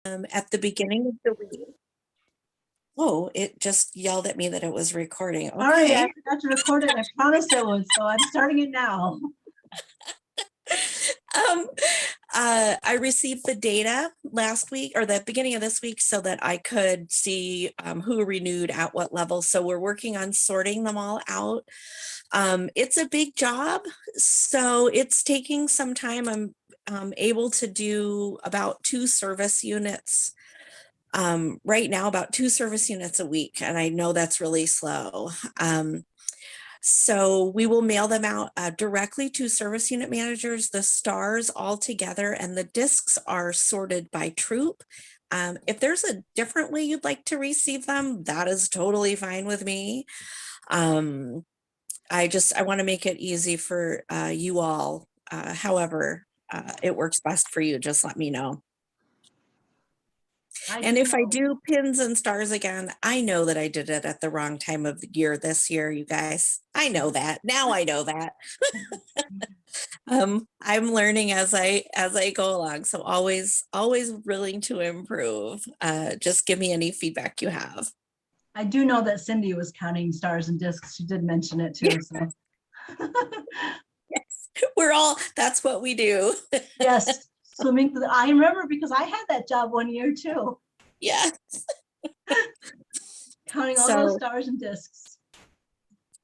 at the beginning of the week. Oh, it just yelled at me that it was recording. All right, Okay. I forgot to record it. I promised I would, so I'm starting it now. I received the data last week or the beginning of this week so that I could see who renewed at what level. So we're working on sorting them all out. It's a big job, so it's taking some time. I'm able to do about 2 service units right now, about 2 service units a week, and I know that's really slow. So we will mail them out directly to service unit managers, the stars all together, and the discs are sorted by troop. If there's a different way you'd like to receive them, that is totally fine with me. I want to make it easy for you all. However, it works best for you. Just let me know. And if I do pins and stars again, I know that I did it at the wrong time of the year this year, you guys. I know that. Now I know that. I'm learning as I go along. So always willing to improve. Just give me any feedback you have. I do know that Cindy was counting stars and discs. She did mention it too. So. Yes, that's what we do. Yes, swimming through I remember because I had that job one year too. Yes. Counting all those stars and discs.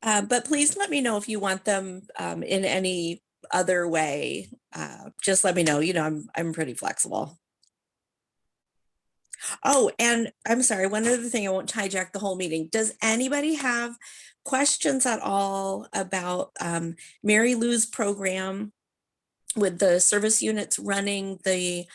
But please let me know if you want them in any other way. Just let me know. You know, I'm pretty flexible. Oh, and I'm sorry, one other thing, I won't hijack the whole meeting. Does anybody have questions at all about Mary Lou's program with the service units running the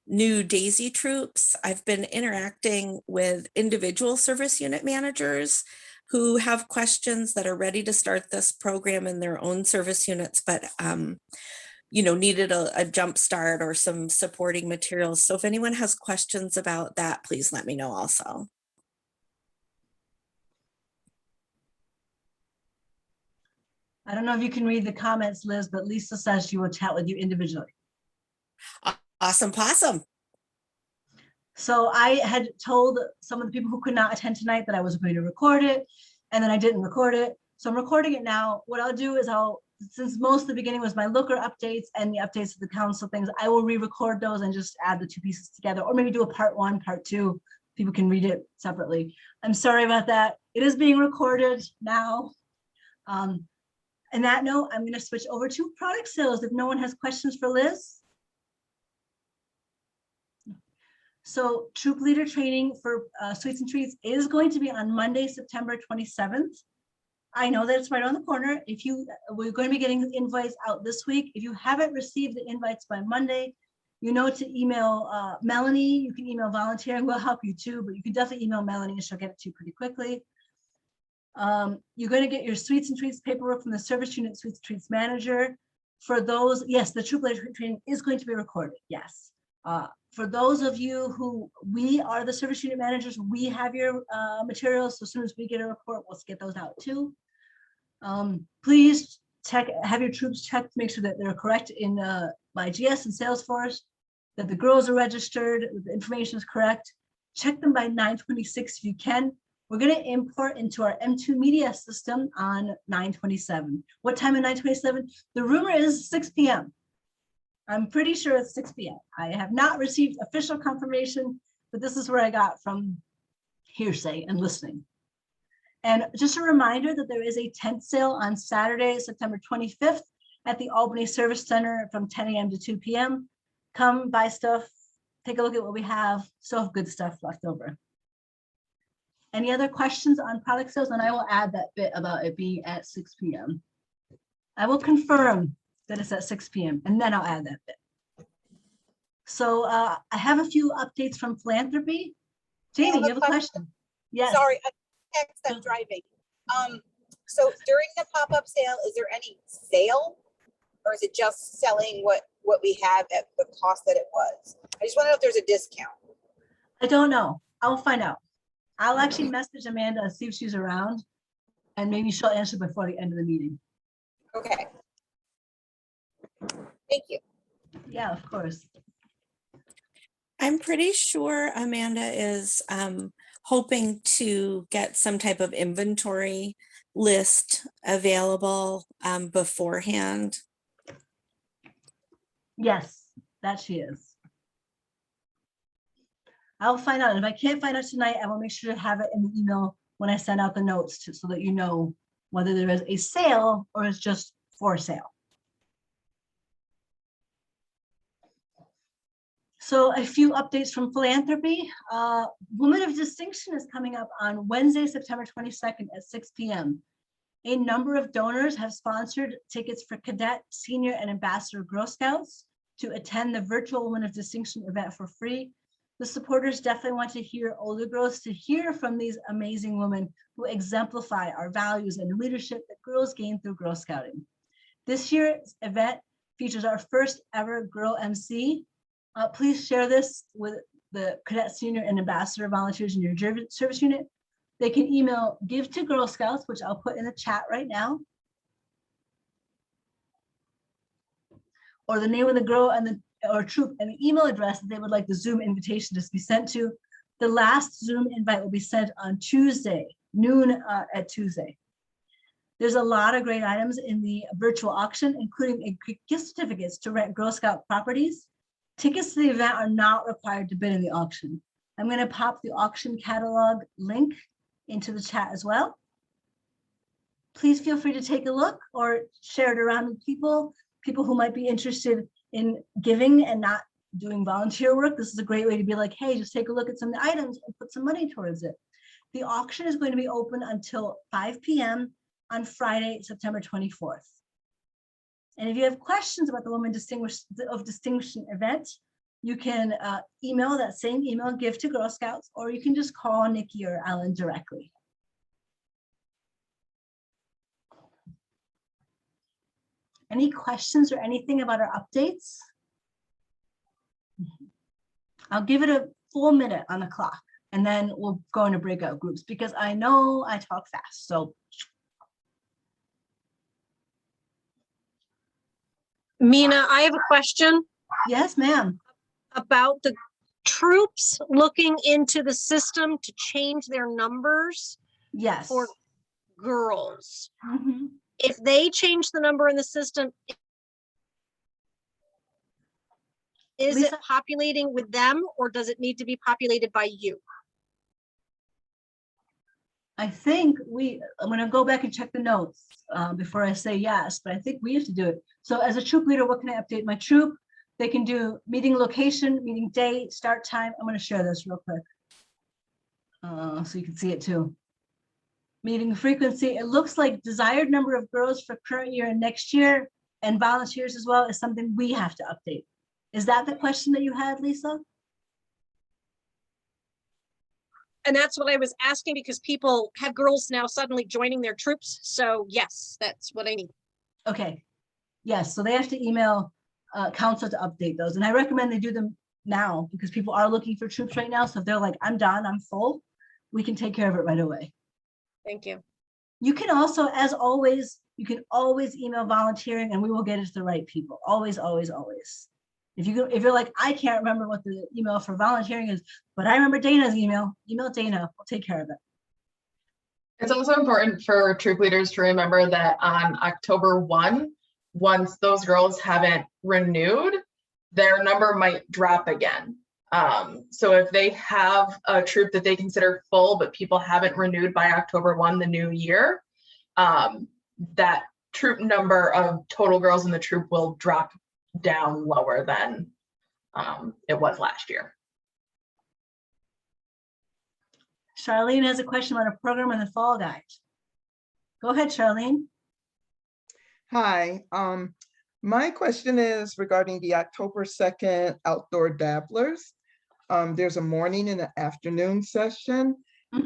new Daisy troops? I've been interacting with individual service unit managers who have questions that are ready to start this program in their own service units, but needed a jump start or some supporting materials. So if anyone has questions about that, please let me know also. I don't know if you can read the comments, Liz, but Lisa says she will chat with you individually. Awesome possum. So I had told some of the people who could not attend tonight that I was going to record it, and then I didn't record it. So I'm recording it now. What I'll do is since most of the beginning was my looker updates and the updates of the council things, I will re-record those and just add the 2 pieces together, or maybe do a part 1, part 2. People can read it separately. I'm sorry about that. It is being recorded now. On that note, I'm going to switch over to product sales if no one has questions for Liz. So troop leader training for Sweets and Treats is going to be on Monday, September 27th. I know that it's right on the corner. We're going to be getting invites out this week. If you haven't received the invites by Monday, you know to email Melanie. You can email volunteering, we'll help you too, but you can definitely email Melanie and she'll get it to you pretty quickly. You're going to get your Sweets and Treats paperwork from the service unit Sweets and Treats manager. For those, yes, the troop leader training is going to be recorded, yes. For those of you who we are the service unit managers, we have your materials. So as soon as we get a report, we'll get those out too. Please have your troops checked to make sure that they're correct in my GS and Salesforce, that the girls are registered, that the information is correct. Check them by 9/26 if you can. We're going to import into our M2 media system on 9/27. What time at 9/27? The rumor is 6 p.m. I'm pretty sure it's 6 p.m. I have not received official confirmation, but this is where I got from hearsay and listening. And just a reminder that there is a tent sale on Saturday, September 25th at the Albany Service Center from 10 a.m. to 2 p.m. Come buy stuff, take a look at what we have, still have good stuff left over. Any other questions on product sales? And I will add that bit about it being at 6 p.m. I will confirm that it's at 6 p.m. and then I'll add that bit. So I have a few updates from philanthropy. Jamie, you have a question? Yes. Sorry, I'm driving. So during the pop-up sale, is there any sale, or is it just selling what we have at the cost that it was? I just want to know if there's a discount. I don't know. I'll find out. I'll actually message Amanda and see if she's around, and maybe she'll answer before the end of the meeting. Okay. Thank you. Yeah, of course. I'm pretty sure Amanda is hoping to get some type of inventory list available beforehand. Yes, that she is. I'll find out. If I can't find out tonight, I will make sure to have it in the email when I send out the notes so that you know whether there is a sale or it's just for sale. So a few updates from philanthropy. Woman of Distinction is coming up on Wednesday, September 22nd at 6 p.m. A number of donors have sponsored tickets for cadet, senior, and ambassador Girl Scouts to attend the virtual Woman of Distinction event for free. The supporters definitely want to hear older girls to hear from these amazing women who exemplify our values and leadership that girls gain through Girl Scouting. This year's event features our first ever girl MC. Please share this with the cadet, senior, and ambassador volunteers in your service unit. They can email give to Girl Scouts, which I'll put in the chat right now, or the name of the girl and the or troop and the email address that they would like the Zoom invitation to be sent to. The last Zoom invite will be sent on Tuesday, noon at Tuesday. There's a lot of great items in the virtual auction, including gift certificates to rent Girl Scout properties. Tickets to the event are not required to bid in the auction. I'm going to pop the auction catalog link into the chat as well. Please feel free to take a look or share it around with people who might be interested in giving and not doing volunteer work. This is a great way to be like, hey, just take a look at some of the items and put some money towards it. The auction is going to be open until 5 p.m. on Friday, September 24th. And if you have questions about the Women of Distinction event, you can email that same email, give to Girl Scouts, or you can just call Nikki or Ellen directly. Any questions or anything about our updates? I'll give it a full minute on the clock, and then we'll go into breakout groups because I know I talk fast. So Mina, I have a question yes, ma'am. about the troops looking into the system to change their numbers Yes. for girls. Mhm. If they change the number in the system, is Lisa? it populating with them or does it need to be populated by you? I think I'm going to go back and check the notes before I say yes, but I think we have to do it. So as a troop leader, what can I update my troop? They can do meeting location, meeting date, start time. I'm going to share this real quick so you can see it too. Meeting frequency. It looks like desired number of girls for current year and next year and volunteers as well is something we have to update. Is that the question that you had, Lisa? And that's what I was asking because people have girls now suddenly joining their troops. So yes, that's what I need. Okay. Yes, so they have to email council to update those. And I recommend they do them now because people are looking for troops right now. So if they're like, I'm done, I'm full, we can take care of it right away. Thank you. You can also, as always, you can always email volunteering and we will get it to the right people. Always, always, always. If you're like, I can't remember what the email for volunteering is, but I remember Dana's email Dana, we'll take care of it. It's also important for troop leaders to remember that on October 1, once those girls haven't renewed, their number might drop again. So if they have a troop that they consider full, but people haven't renewed by October 1, the new year, that troop number of total girls in the troop will drop down lower than it was last year. Charlene has a question about a program in the fall guide. Go ahead, Charlene. Hi, my question is regarding the October 2nd Outdoor Dabblers. There's a morning and an afternoon session,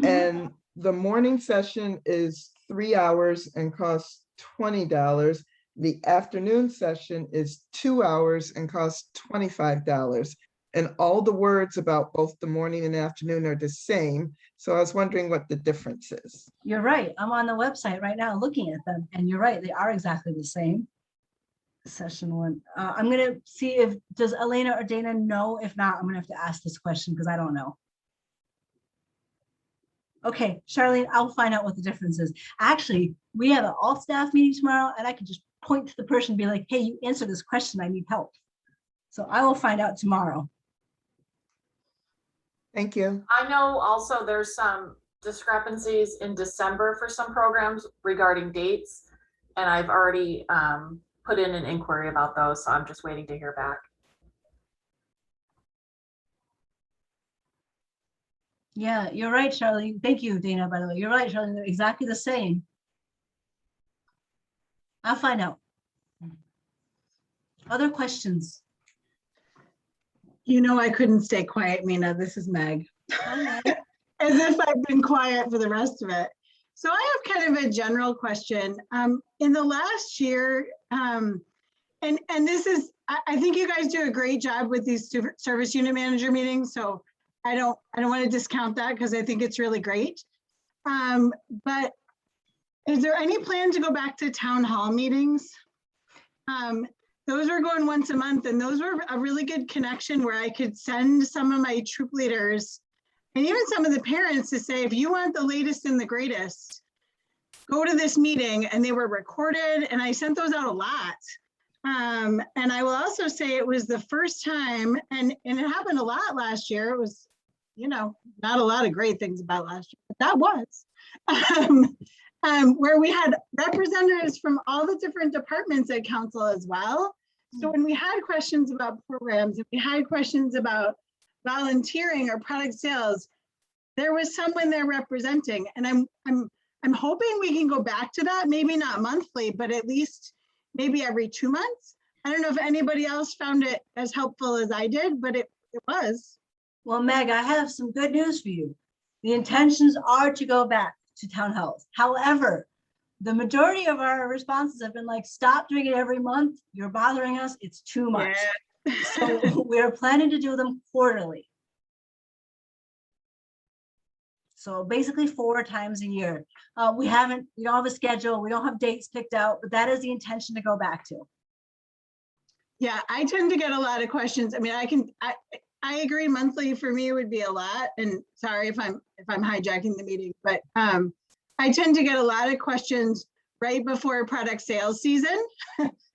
and the morning session is 3 hours and costs $20. The afternoon session is 2 hours and costs $25. And all the words about both the morning and afternoon are the same. So I was wondering what the difference is. You're right. I'm on the website right now looking at them, and you're right. They are exactly the same. Session one. I'm gonna see if, does Elena or Dana know? If not, I'm gonna have to ask this question because I don't know. Okay, Charlene, I'll find out what the difference is. Actually, we have an all staff meeting tomorrow and I can just point to the person and be like, hey, you answer this question, I need help. So I will find out tomorrow. Thank you. I know also there's some discrepancies in December for some programs regarding dates. And I've already put in an inquiry about those, so I'm just waiting to hear back. Yeah, you're right, Charlene. Thank you, Dana, by the way. You're right, Charlene. They're exactly the same. I'll find out. Other questions? You know, I couldn't stay quiet, Mina. This is Meg. Hi, Meg. As if I've been quiet for the rest of it. So I have kind of a general question. In the last year, and this is, I think you guys do a great job with these service unit manager meetings. So I don't want to discount that because I think it's really great. But is there any plan to go back to town hall meetings? Those were going once a month, and those were a really good connection where I could send some of my troop leaders and even some of the parents to say, if you want the latest and the greatest, go to this meeting. And they were recorded, and I sent those out a lot. And I will also say it was the first time, and it happened a lot last year. It was, you know, not a lot of great things about last year, but that was. Where we had representatives from all the different departments at council as well. So when we had questions about programs, if we had questions about volunteering or product sales, there was someone there representing. And I'm hoping we can go back to that, maybe not monthly, but at least maybe every 2 months. I don't know if anybody else found it as helpful as I did, but it was. Well, Meg, I have some good news for you. The intentions are to go back to town halls. However, the majority of our responses have been like, stop doing it every month. You're bothering us. It's too much. Yeah. So we're planning to do them quarterly. So basically 4 times a year. We don't have a schedule. We don't have dates picked out, but that is the intention to go back to. Yeah, I tend to get a lot of questions. I mean, I agree monthly for me would be a lot, and sorry if I'm hijacking the meeting, but I tend to get a lot of questions right before product sales season.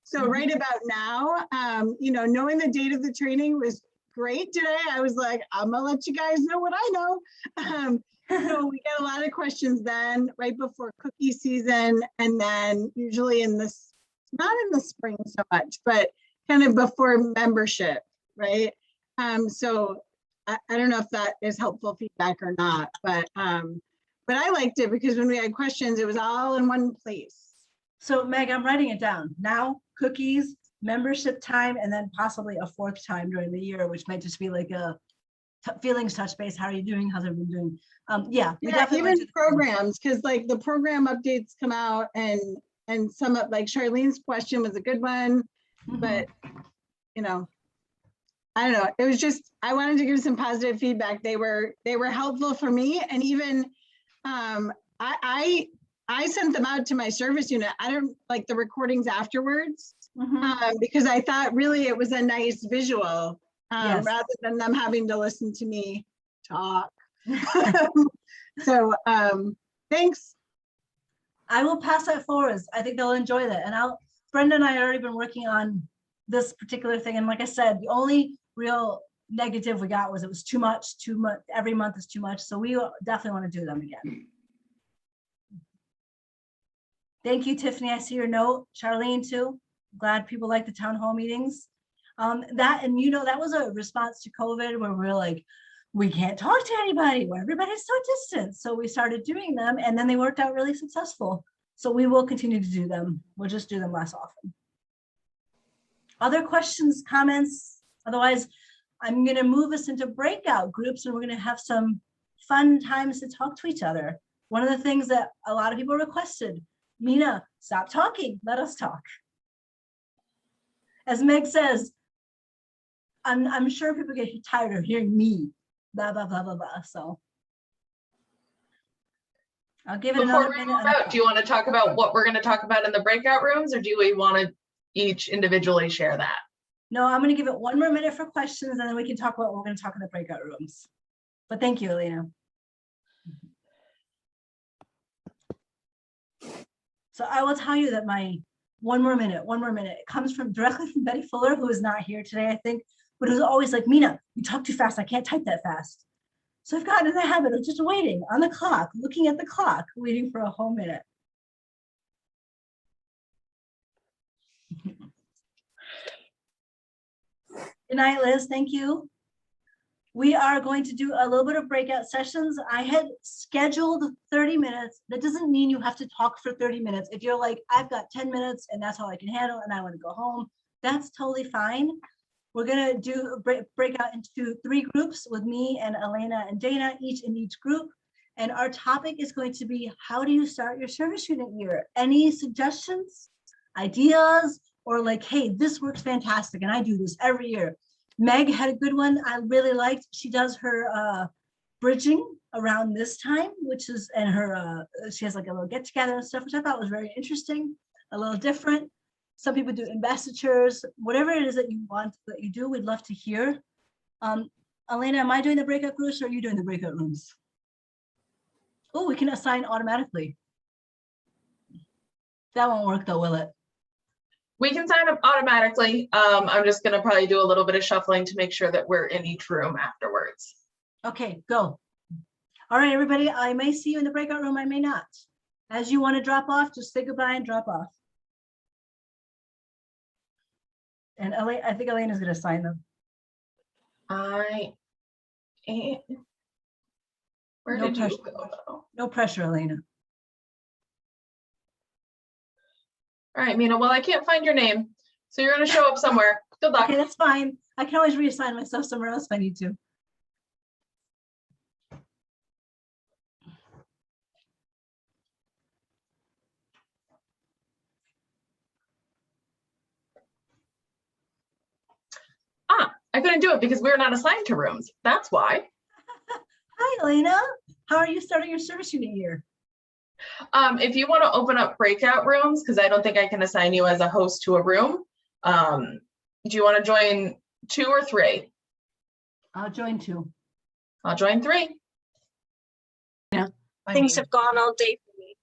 So right about now, you know, knowing the date of the training was great today. I was like, I'm gonna let you guys know what I know. So we get a lot of questions then right before cookie season, and then usually in this, not in the spring so much, but kind of before membership, right? So I don't know if that is helpful feedback or not, but I liked it because when we had questions, it was all in one place. So Meg, I'm writing it down now. Cookies, membership time, and then possibly a 4th time during the year, which might just be like a feelings touch base. How are you doing? How's everyone doing? Yeah, we definitely even programs, because like the program updates come out, and some of, like Charlene's question was a good one, but you know, I don't know. It was just, I wanted to give some positive feedback. They were helpful for me, and even I sent them out to my service unit. I don't like the recordings afterwards because I thought really it was a nice visual rather than them having to listen to me talk. So thanks. I will pass that forward. I think they'll enjoy that. And Brenda and I have already been working on this particular thing. And like I said, the only real negative we got was it was too much, every month is too much. So we definitely want to do them again. Thank you, Tiffany. I see your note. Charlene too. Glad people like the town hall meetings. And you know, that was a response to COVID where we're like, we can't talk to anybody where everybody's so distant. So we started doing them, and then they worked out really successful. So we will continue to do them. We'll just do them less often. Other questions, comments? Otherwise, I'm going to move us into breakout groups, and we're going to have some fun times to talk to each other. One of the things that a lot of people requested, Mina, stop talking, let us talk. As Meg says, I'm sure people get tired of hearing me, blah, blah, blah, blah, blah. So I'll give it Before another we minute. move out, do you want to talk about what we're going to talk about in the breakout rooms, or do we want to each individually share that. No, I'm gonna give it 1 more minute for questions and then we can talk about what we're gonna talk in the breakout rooms. But thank you, Elena. So I will tell you that my 1 more minute, it comes from directly from Betty Fuller, who is not here today, I think, but who's always like, Mina, you talk too fast. I can't type that fast. So I've gotten in the habit of just waiting on the clock, looking at the clock, waiting for a whole minute. Good night, Liz. Thank you. We are going to do a little bit of breakout sessions. I had scheduled 30 minutes. That doesn't mean you have to talk for 30 minutes. If you're like, I've got 10 minutes and that's all I can handle and I want to go home, that's totally fine. We're going to do a breakout into 3 groups with me and Elena and Dana, each in each group. And our topic is going to be, how do you start your service unit year? Any suggestions, ideas, or like, hey, this works fantastic and I do this every year. Meg had a good one I really liked. She does her bridging around this time, which is, and her, she has like a little get together and stuff, which I thought was very interesting, a little different. Some people do investitures, whatever it is that you want, that you do, we'd love to hear. Elena, am I doing the breakout groups or are you doing the breakout rooms? Oh, we can assign automatically. That won't work though, will it? We can sign up automatically. I'm just gonna probably do a little bit of shuffling to make sure that we're in each room afterwards. Okay, go. All right, everybody, I may see you in the breakout room, I may not. As you want to drop off, just say goodbye and drop off. And I think Elena's gonna sign them. Where No did you pressure. go though? No pressure, Elena. All right, Mina, well, I can't find your name, so you're gonna show up somewhere. Good luck. Okay, that's fine. I can always reassign myself somewhere else if I need to. I couldn't do it because we're not assigned to rooms. That's why. Hi, Elena. How are you starting your service unit year? If you want to open up breakout rooms, because I don't think I can assign you as a host to a room. Do you want to join 2 or 3? I'll join 2. I'll join 3. Things have gone all day for me.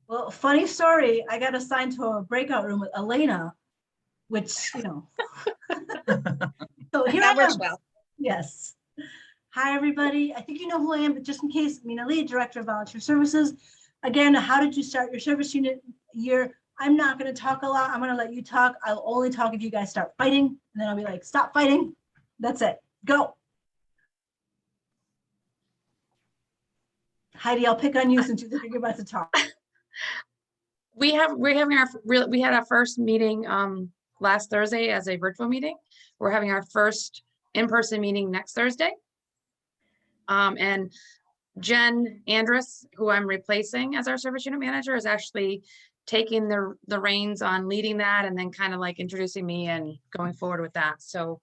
Well, funny story. I got assigned to a breakout room with Elena, which, you know. So here I That works am. well. Yes. Hi, everybody. I think you know who I am, but just in case, Mina Lee, Director of Volunteer Services. Again, how did you start your service unit year? I'm not going to talk a lot. I'm going to let you talk. I'll only talk if you guys start fighting. And then I'll be like, stop fighting. That's it. Go. Heidi, I'll pick on you since you think you're about to talk. We had our first meeting last Thursday as a virtual meeting. We're having our first in-person meeting next Thursday. And Jen Andrus, who I'm replacing as our service unit manager, is actually taking the reins on leading that and then kind of like introducing me and going forward with that. So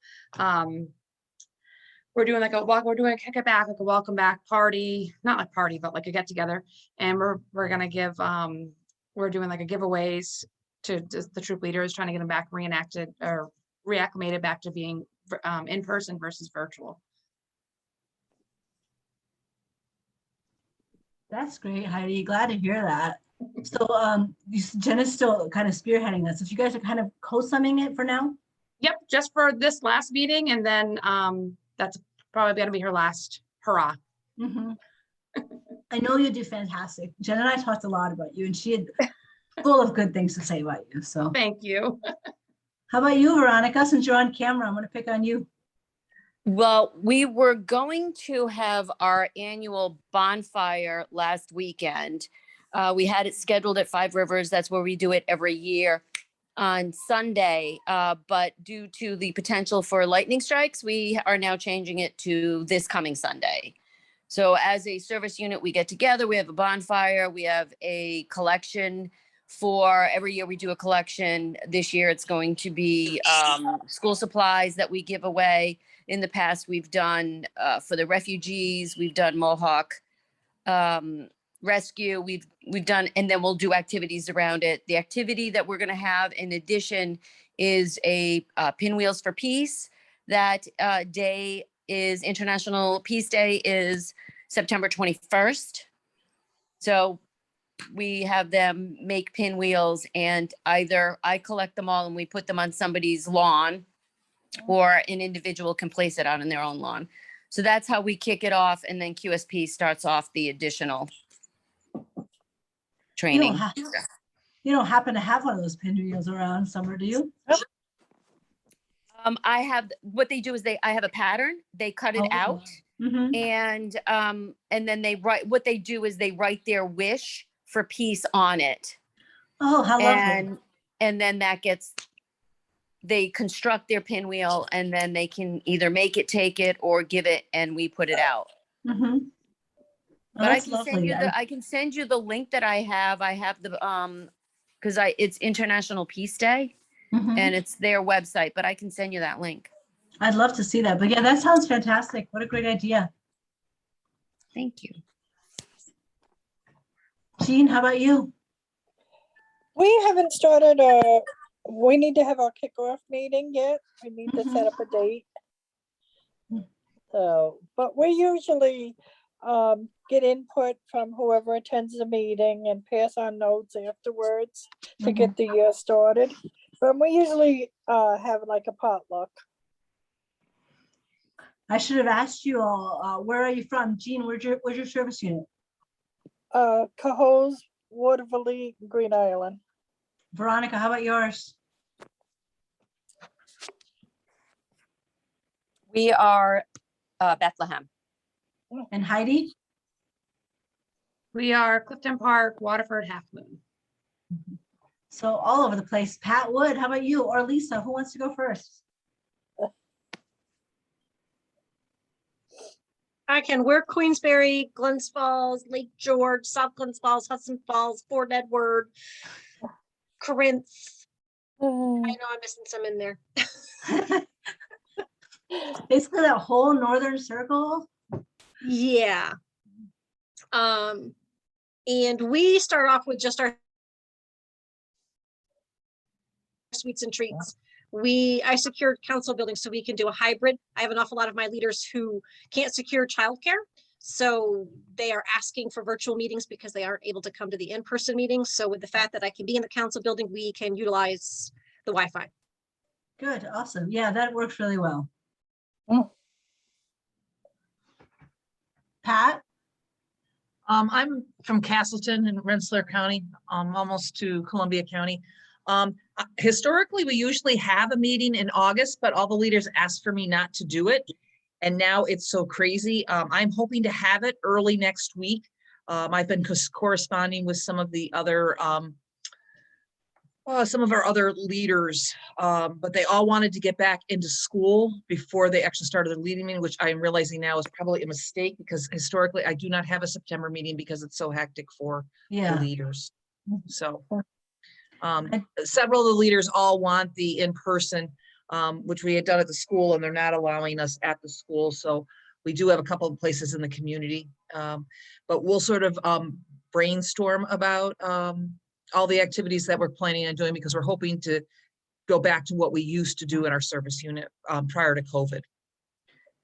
we're doing like we're doing a kick it back, like a welcome back party, not like party, but like a get together. And we're gonna give we're doing like a giveaways to the troop leaders, trying to get them back reenacted or reacclimated back to being in person versus virtual. That's great, Heidi. Glad to hear that. So Jen is still kind of spearheading this. If you guys are kind of co-summing it for now. Yep, just for this last meeting, and then that's probably gonna be her last hurrah. Mm-hmm. I know you do fantastic. Jen and I talked a lot about you, and she had full of good things to say about you. So Thank you. how about you, Veronica? Since you're on camera, I'm going to pick on you. Well, we were going to have our annual bonfire last weekend. We had it scheduled at Five Rivers. That's where we do it every year on Sunday. But due to the potential for lightning strikes, we are now changing it to this coming Sunday. So as a service unit, we get together, we have a bonfire, we have a collection for every year we do a collection. This year it's going to be school supplies that we give away. In the past, we've done for the refugees, we've done Mohawk rescue. We've done, and then we'll do activities around it. The activity that we're going to have in addition is a Pinwheels for Peace. That day is International Peace Day, is September 21st. So we have them make pinwheels, and either I collect them all and we put them on somebody's lawn, or an individual can place it out on their own lawn. So that's how we kick it off. And then QSP starts off the additional training. You don't happen to have one of those pinwheels around, Summer, do you? I have, what they do is I have a pattern, they cut it out, Mhm. and then they write, what they do is they write their wish for peace on it. Oh, how lovely. And then that gets, they construct their pinwheel, and then they can either make it, take it, or give it, and we put it out. Mhm. Oh, But I that's can send lovely. you I can send you the link that I have. I have the because it's International Peace Day, Mhm. and it's their website, but I can send you that link. I'd love to see that. But yeah, that sounds fantastic. What a great idea. Thank you. Jean, how about you? We haven't started we need to have our kickoff meeting yet. We need to set up a date. So, but we usually get input from whoever attends the meeting and pass on notes afterwards to get the year started. But we usually have like a potluck. I should have asked you all, where are you from? Jean, where's your service unit? Cohoes, Waterville, Green Island. Veronica, how about yours? We are Bethlehem. And Heidi? We are Clifton Park, Waterford, Half Moon. So all over the place. Pat Wood, how about you? Or Lisa, who wants to go first? I can. We're Queensbury, Glens Falls, Lake George, South Glens Falls, Hudson Falls, Fort Edward, Corinth. I know I'm missing some in there. Basically that whole northern circle. Yeah. And we start off with just our sweets and treats. I secured council buildings so we can do a hybrid. I have an awful lot of my leaders who can't secure childcare. So they are asking for virtual meetings because they aren't able to come to the in-person meetings. So with the fact that I can be in the council building, we can utilize the Wi-Fi. Good, awesome. Yeah, that works really well. Pat? I'm from Castleton in Rensselaer County, almost to Columbia County. Historically, we usually have a meeting in August, but all the leaders asked for me not to do it. And now it's so crazy. I'm hoping to have it early next week. I've been corresponding with some of the other, some of our other leaders, but they all wanted to get back into school before they actually started the leading meeting, which I am realizing now is probably a mistake because historically I do not have a September meeting because it's so hectic for the leaders. So several of the leaders all want the in-person, which we had done at the school, and they're not allowing us at the school. So we do have a couple of places in the community, but we'll sort of brainstorm about all the activities that we're planning on doing because we're hoping to go back to what we used to do in our service unit prior to COVID.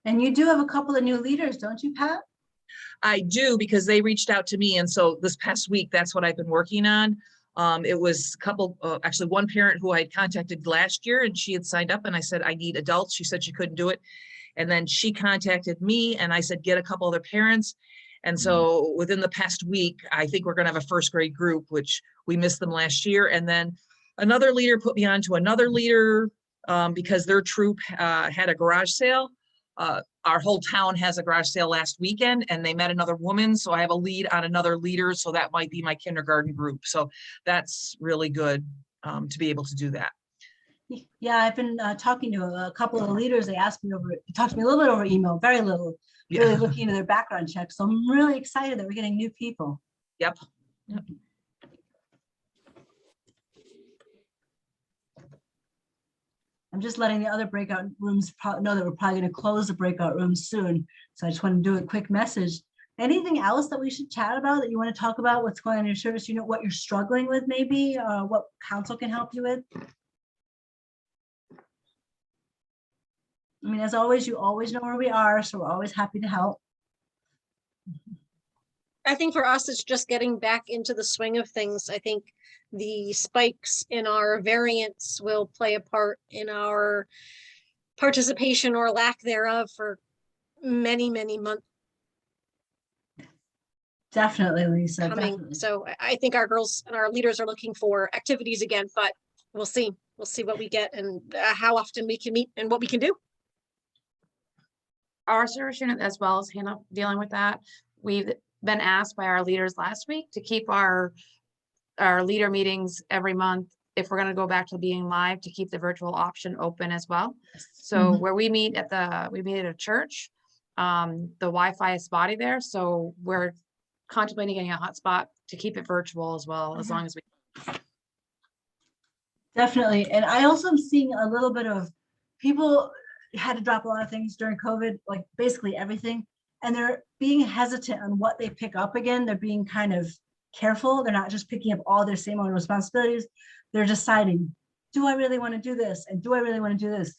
And you do have a couple of new leaders, don't you, Pat? I do, because they reached out to me. And so this past week, that's what I've been working on. It was a couple, actually one parent who I had contacted last year, and she had signed up and I said, I need adults. She said she couldn't do it. And then she contacted me and I said, get a couple other parents. And so within the past week, I think we're going to have a first grade group, which we missed them last year. And then another leader put me on to another leader because their troop had a garage sale. Our whole town has a garage sale last weekend and they met another woman. So I have a lead on another leader. So that might be my kindergarten group. So that's really good to be able to do that. Yeah, I've been talking to a couple of leaders. They asked me talked to me a little bit over email, very little, really looking into their background checks. So I'm really excited that we're getting new people. Yep. I'm just letting the other breakout rooms know that we're probably going to close the breakout rooms soon. So I just want to do a quick message. Anything else that we should chat about that you want to talk about? What's going on in your service unit, what you're struggling with maybe, what council can help you with? I mean, as always, you always know where we are, so we're always happy to help. I think for us, it's just getting back into the swing of things. I think the spikes in our variants will play a part in our participation or lack thereof for many, many months Definitely, Lisa. coming. Definitely. So I think our girls and our leaders are looking for activities again, but we'll see. We'll see what we get and how often we can meet and what we can do. Our service unit as well as dealing with that. We've been asked by our leaders last week to keep our leader meetings every month. If we're going to go back to being live, to keep the virtual option open as well. So where we meet at a church, the Wi-Fi is spotty there. So we're contemplating getting a hotspot to keep it virtual as well, as long as we. Definitely. And I also am seeing a little bit of people had to drop a lot of things during COVID, like basically everything. And they're being hesitant on what they pick up again. They're being kind of careful. They're not just picking up all their same old responsibilities. They're deciding, do I really want to do this? And do I really want to do this?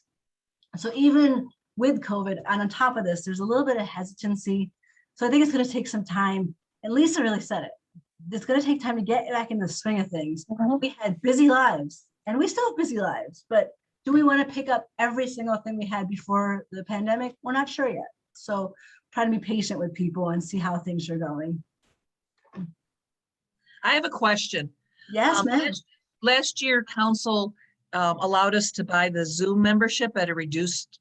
So even with COVID, and on top of this, there's a little bit of hesitancy. So I think it's going to take some time. And Lisa really said it. It's going to take time to get back in the swing of things. We had busy lives and we still have busy lives, but do we want to pick up every single thing we had before the pandemic? We're not sure yet. So try to be patient with people and see how things are going. I have a question. Yes, ma'am. Last year, council allowed us to buy the Zoom membership at a reduced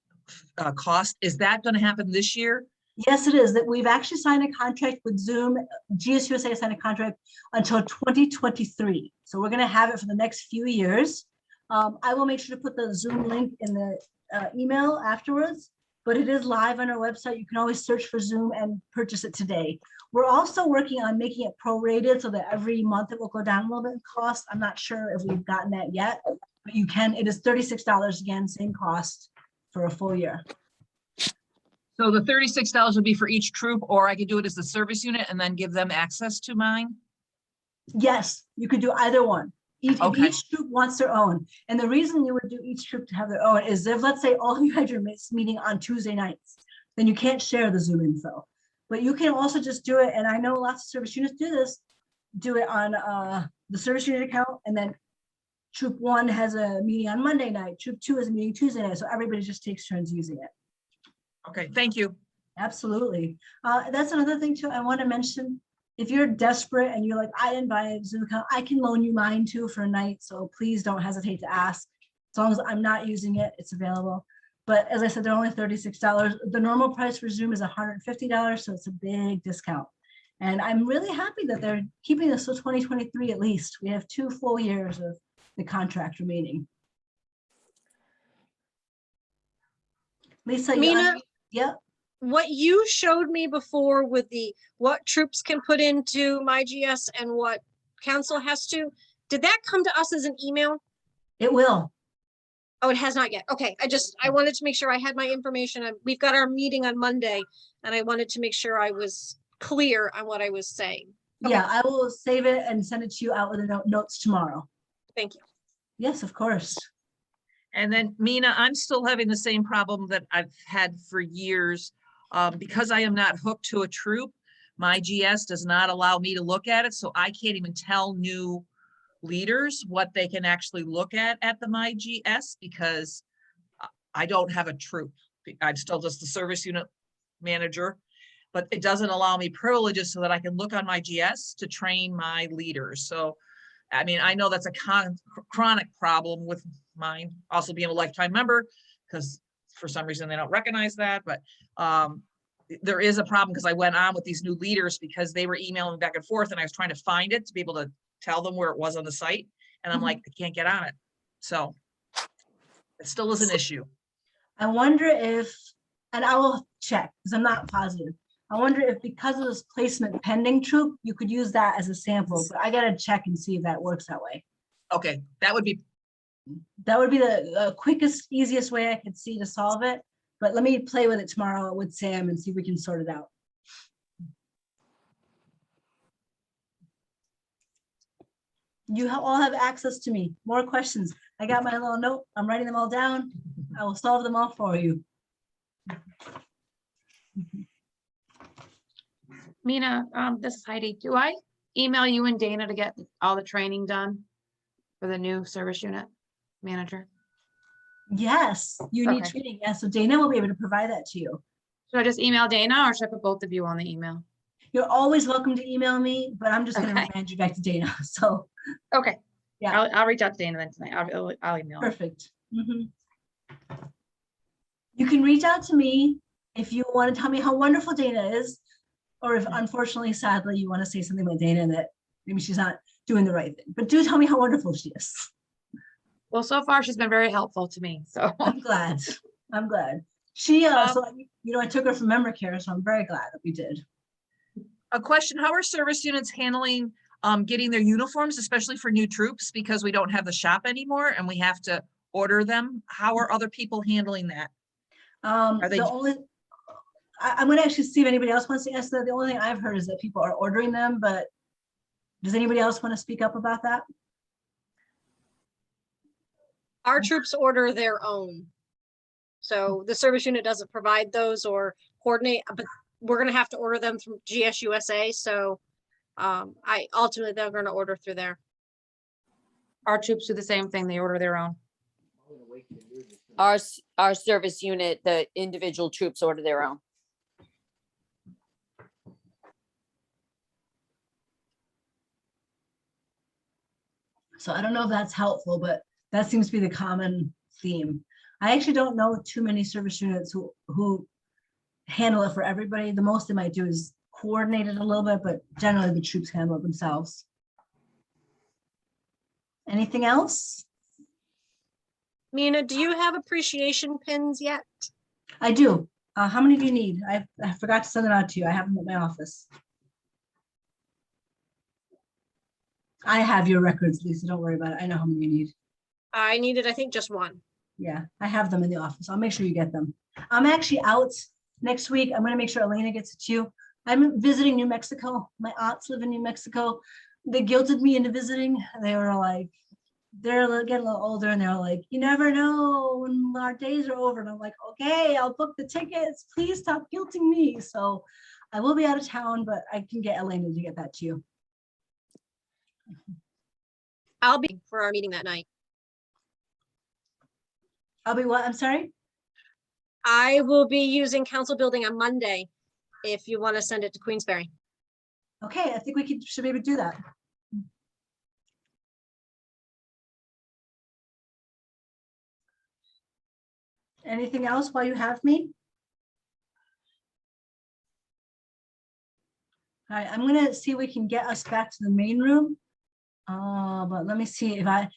cost. Is that going to happen this year? Yes, it is. That we've actually signed a contract with Zoom. GSUSA signed a contract until 2023. So we're going to have it for the next few years. I will make sure to put the Zoom link in the email afterwards, but it is live on our website. You can always search for Zoom and purchase it today. We're also working on making it prorated so that every month it will go down a little bit in cost. I'm not sure if we've gotten that yet, but you can. It is $36 again, same cost for a full year. So the $36 would be for each troop, or I could do it as the service unit and then give them access to mine? Yes, you could do either one. Okay. Each troop wants their own. And the reason you would do each troop to have their own is if, let's say, all of you had your meeting on Tuesday nights, then you can't share the Zoom info. But you can also just do it, and I know lots of service units do this, do it on the service unit account, and then troop 1 has a meeting on Monday night, troop 2 has a meeting Tuesday night, so everybody just takes turns using it. Okay, thank you. Absolutely. That's another thing too I want to mention. If you're desperate and you're like, I didn't buy a Zoom account, I can loan you mine too for a night. So please don't hesitate to ask. As long as I'm not using it, it's available. But as I said, they're only $36. The normal price for Zoom is $150, so it's a big discount. And I'm really happy that they're keeping this till 2023 at least. We have 2 full years of the contract remaining. Lisa, Mina, yeah. What you showed me before with the what troops can put into MyGS and what council has to, did that come to us as an email? It will. Oh, it has not yet. Okay, I wanted to make sure I had my information. We've got our meeting on Monday and I wanted to make sure I was clear on what I was saying. Okay. Yeah, I will save it and send it to you out with the notes tomorrow. Thank you. Yes, of course. And then Mina, I'm still having the same problem that I've had for years. Because I am not hooked to a troop, MyGS does not allow me to look at it. So I can't even tell new leaders what they can actually look at the MyGS because I don't have a troop. I'm still just the service unit manager, but it doesn't allow me privileges so that I can look on MyGS to train my leaders. So, I mean, I know that's a chronic problem with mine also being a lifetime member because for some reason they don't recognize that, but there is a problem because I went on with these new leaders because they were emailing back and forth and I was trying to find it to be able to tell them where it was on the site. And I'm like, I can't get on it. So it still is an issue. I wonder if, and I will check because I'm not positive. I wonder if because of this placement pending troop, you could use that as a sample, but I gotta check and see if that works that way. Okay, that would be the quickest, easiest way I could see to solve it. But let me play with it tomorrow with Sam and see if we can sort it out. all have access to me. More questions. I got my little note. I'm writing them all down. I will solve them all for you. Mina, this is Heidi. Do I email you and Dana to get all the training done for the new service unit manager? Yes, you need Okay. training. Yeah, so Dana will be able to provide that to you. Should I just email Dana or should I put both of you on the email? You're always welcome to email me, but I'm just going to Okay. remind you back to Dana. So Okay. Yeah. I'll reach out to Dana then tonight. I'll email. her. perfect. Mhm. You can reach out to me if you want to tell me how wonderful Dana is, or if unfortunately, sadly, you want to say something about Dana that maybe she's not doing the right thing. But do tell me how wonderful she is. Well, so far she's been very helpful to me. So I'm glad. I'm glad. She so I took her from memory care, so I'm very glad that we did. A question, how are service units handling getting their uniforms, especially for new troops, because we don't have the shop anymore and we have to order them? How are other people handling that? Are they I'm gonna actually see if anybody else wants to answer that. The only thing I've heard is that people are ordering them, but does anybody else want to speak up about that? Our troops order their own. So the service unit doesn't provide those or coordinate, but we're gonna have to order them from GSUSA. So they're gonna order through there. our troops do the same thing. They order their own. Our service unit, the individual troops order their own. So I don't know if that's helpful, but that seems to be the common theme. I actually don't know too many service units who handle it for everybody. The most they might do is coordinate it a little bit, but generally the troops handle it themselves. Anything else? Mina, do you have appreciation pins yet? I do. How many do you need? I forgot to send it out to you. I have them at my office. I have your records, Lisa. Don't worry about it. I know how many you need. I needed, I think, just one. Yeah, I have them in the office. I'll make sure you get them. I'm actually out next week. I'm going to make sure Elena gets it to you. I'm visiting New Mexico. My aunts live in New Mexico. They guilted me into visiting. They were like, they're getting a little older and they're like, you never know when our days are over. And I'm like, okay, I'll book the tickets. Please stop guilting me. So I will be out of town, but I can get Elena to get that to you. I'll be for our meeting that night. I'll be what? I'm sorry? I will be using council building on Monday if you want to send it to Queensberry. Okay, I think we should maybe do that. Anything else while you have me? All right, I'm gonna see if we can get us back to the main room. But let me see if I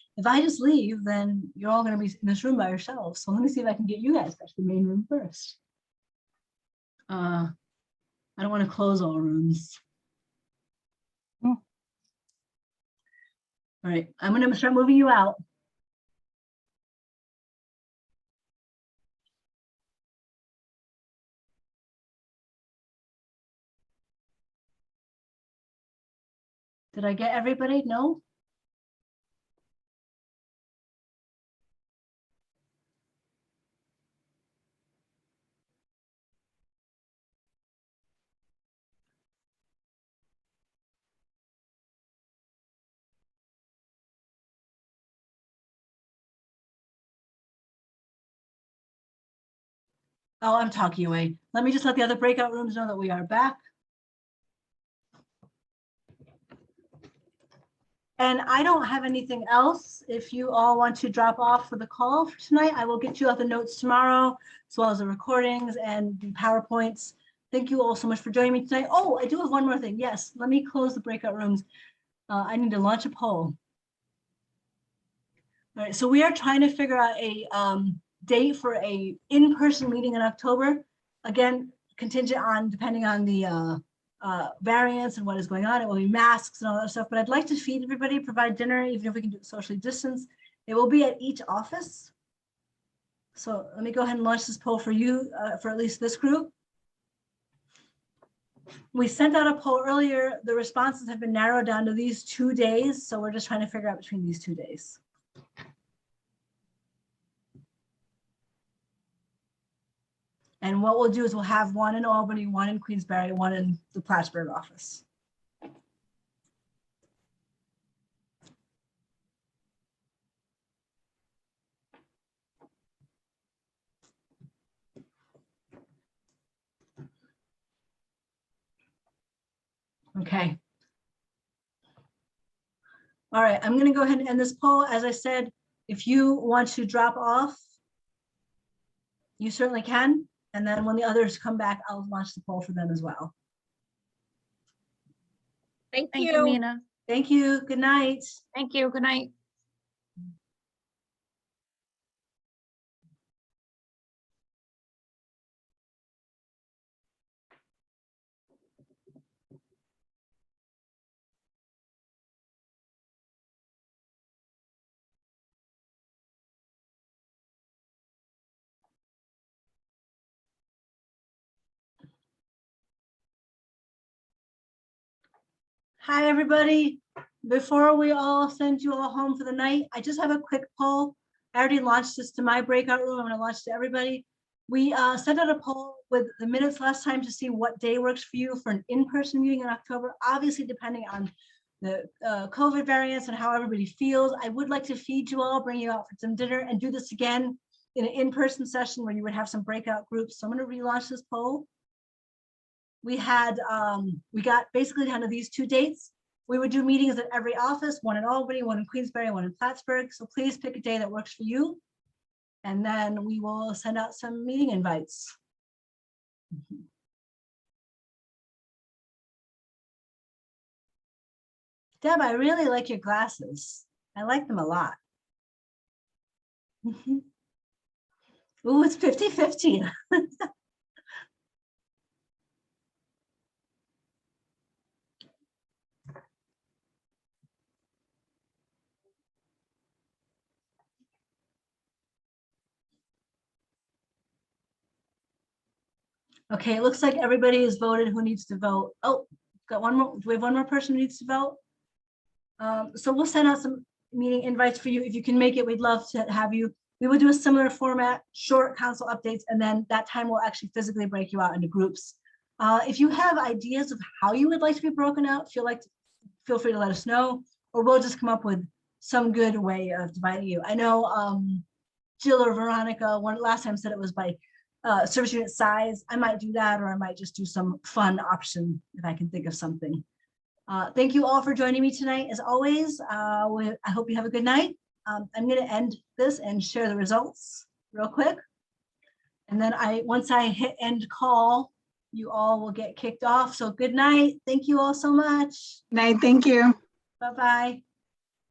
just leave, then you're all gonna be in this room by yourselves. So let me see if I can get you guys back to the main room first. I don't want to close all rooms. All right, I'm gonna start moving you out. Did I get everybody? No? Oh, I'm talking away. Let me just let the other breakout rooms know that we are back. And I don't have anything else. If you all want to drop off for the call for tonight, I will get you out the notes tomorrow, as well as the recordings and the PowerPoints. Thank you all so much for joining me tonight. Oh, I do have one more thing. Yes, let me close the breakout rooms. I need to launch a poll. All right, so we are trying to figure out a date for a in-person meeting in October. Again, contingent on depending on the variants and what is going on. It will be masks and all that stuff, but I'd like to feed everybody, provide dinner, even if we can do it socially distanced. It will be at each office. So let me go ahead and launch this poll for you, for at least this group. We sent out a poll earlier. The responses have been narrowed down to these 2 days. So we're just trying to figure out between these 2 days. And what we'll do is we'll have one in Albany, one in Queensbury, one in the Plattsburgh office. Okay. All right, I'm going to go ahead and end this poll. As I said, if you want to drop off, you certainly can. And then when the others come back, I'll launch the poll for them as well. Thank Thank you. you, Mina. Thank you. Good night. Thank you. Good night. Hi, everybody. Before we all send you all home for the night, I just have a quick poll. I already launched this to my breakout room. I'm going to launch it to everybody. We sent out a poll with the minutes last time to see what day works for you for an in-person meeting in October. Obviously, depending on the COVID variants and how everybody feels, I would like to feed you all, bring you out for some dinner, and do this again in an in-person session where you would have some breakout groups. So I'm going to relaunch this poll. We had, we got basically down to these 2 dates. We would do meetings at every office, one in Albany, one in Queensbury, one in Plattsburgh. So please pick a day that works for you. And then we will send out some meeting invites. Deb, I really like your glasses. I like them a lot. Ooh, it's 50-50. Okay, it looks like everybody has voted who needs to vote. Oh, got one more. Do we have one more person who needs to vote? So we'll send out some meeting invites for you. If you can make it, we'd love to have you. We will do a similar format, short council updates, and then that time we'll actually physically break you out into groups. If you have ideas of how you would like to be broken out, feel free to let us know, or we'll just come up with some good way of dividing you. I know Jill or Veronica last time said it was by service unit size. I might do that, or I might just do some fun option if I can think of something. Thank you all for joining me tonight. As always, I hope you have a good night. I'm going to end this and share the results real quick. And then once I hit end call, you all will get kicked off. So good night. Thank you all so much. Night, thank you. Bye-bye.